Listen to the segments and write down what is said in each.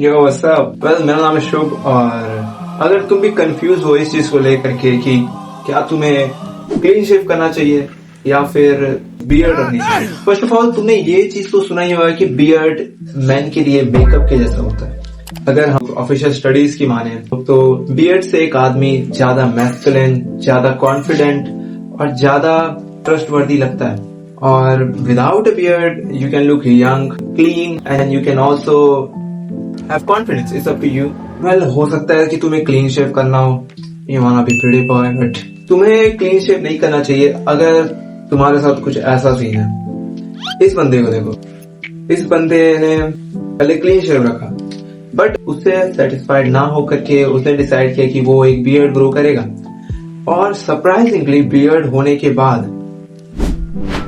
Yo what's up. Well, मेरा नाम है शुभ, और अगर तुम भी कंफ्यूज हो इस चीज को लेकर के कि क्या तुम्हें क्लीन शेव करना चाहिए या फिर बियर्ड रखनी चाहिए, फर्स्ट ऑफ ऑल तुमने ये चीज तो सुना ही होगा कि बियर्ड मैन के लिए मेकअप के जैसा होता है। अगर हम ऑफिशियल स्टडीज की माने तो बियर्ड से एक आदमी ज्यादा मैस्कुलिन, ज्यादा कॉन्फिडेंट और ज्यादा ट्रस्टवर्दी लगता है। और without a beard you can look young, clean and you can also have confidence. It's up to you. Well, हो सकता है कि तुम्हें क्लीन शेव करना हो, you wanna be pretty boy, but तुम्हें क्लीन शेव नहीं करना चाहिए अगर तुम्हारे साथ कुछ ऐसा सीन है। इस बंदे को देखो, इस बंदे ने पहले क्लीन शेव रखा, बट उससे सेटिस्फाइड ना होकर के उसने डिसाइड किया कि वो एक बियर्ड ग्रो करेगा। और सरप्राइजिंगली बियर्ड होने के बाद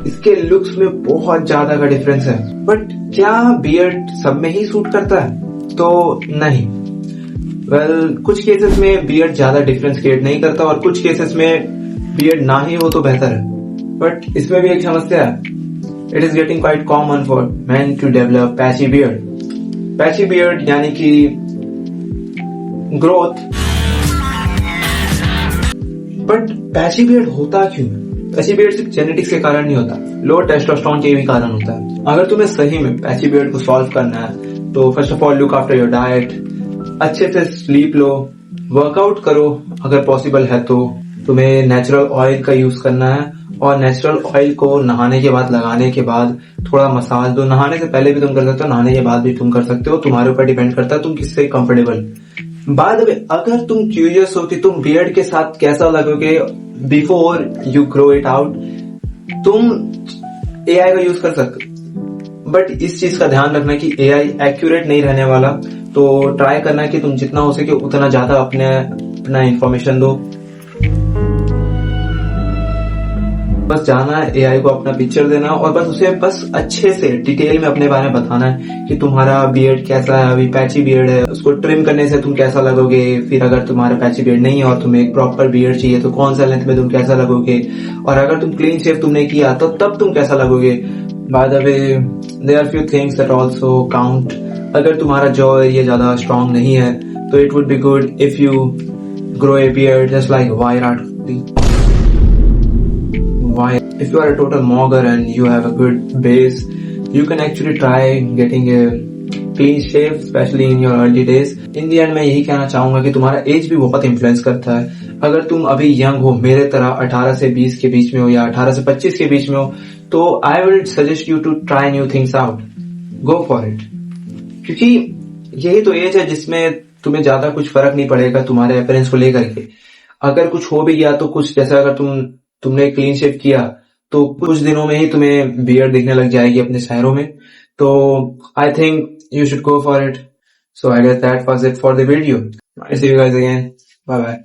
इसके लुक्स में बहुत ज्यादा का डिफरेंस है। बट क्या बियर्ड सब में ही सूट करता है? तो नहीं। वेल, कुछ केसेस में बियर्ड ज्यादा डिफरेंस क्रिएट नहीं करता और कुछ केसेस में बियर्ड ना ही हो तो बेहतर है। बट इसमें भी एक समस्या है। It is getting quite common for man to develop patchy beard. Patchy beard यानी कि ग्रोथ। बट पैची बियर्ड होता क्यों? पैची बियर्ड सिर्फ जेनेटिक्स के कारण नहीं होता, लो टेस्टोस्टेरोन के भी कारण होता है। अगर तुम्हें सही में पैची बियर्ड को सॉल्व करना है तो first of all look after your diet, अच्छे से स्लीप लो, वर्कआउट करो अगर पॉसिबल है तो। तुम्हें नेचुरल ऑयल का यूज करना है और नेचुरल ऑयल को नहाने के बाद, लगाने के बाद थोड़ा मसाज दो। नहाने से पहले भी तुम कर सकते हो, नहाने के बाद भी तुम कर सकते हो, तुम्हारे ऊपर डिपेंड करता है तुम किससे कंफर्टेबल। बाद में अगर तुम क्यूरियस हो कि तुम बियर्ड के साथ कैसा लगोगे before you grow it out, तुम एआई का यूज कर सकते हो। बट इस चीज का ध्यान रखना कि एआई एक्यूरेट नहीं रहने वाला, तो ट्राई करना कि तुम जितना हो सके उतना ज्यादा अपना इंफॉर्मेशन दो। बस जाना है, एआई को अपना पिक्चर देना और बस उसे बस अच्छे से डिटेल में अपने बारे में बताना है कि तुम्हारा बियर्ड कैसा है, अभी पैची बियर्ड है, उसको ट्रिम करने से तुम कैसा लगोगे। फिर अगर तुम्हारा पैची बियर्ड नहीं है और तुम्हें एक प्रॉपर बियर्ड चाहिए तो कौन सा लेंथ में तुम कैसा लगोगे, और अगर तुम क्लीन शेव तुमने किया तो तब तुम कैसा लगोगे। By the way, there are few things that also count. अगर तुम्हारा जॉ एरिया ज्यादा स्ट्रांग नहीं है तो it would be good if you grow a beard just like Virat Kohli. If you are a total mogger and you have a good base, you can actually try getting a clean shave, especially in your early days. In the end, मैं यही कहना चाहूंगा कि तुम्हारा as भी बहुत influence करता है। अगर तुम अभी यंग हो, मेरे तरह 18 से 20 के बीच में हो या 18 से 25 के बीच में हो, तो I will suggest you to try new things out. Go for it, क्योंकि यही तो एज है जिसमें तुम्हें ज्यादा कुछ फर्क नहीं पड़ेगा तुम्हारे अपीयरेंस को लेकर के। अगर कुछ हो भी गया तो कुछ, जैसे अगर तुमने क्लीन शेव किया तो कुछ दिनों में ही तुम्हें बियर्ड दिखने लग जाएगी अपने चेहरों में। तो I think you should go for it. So I guess that was it for the video. I see you guys again, bye bye.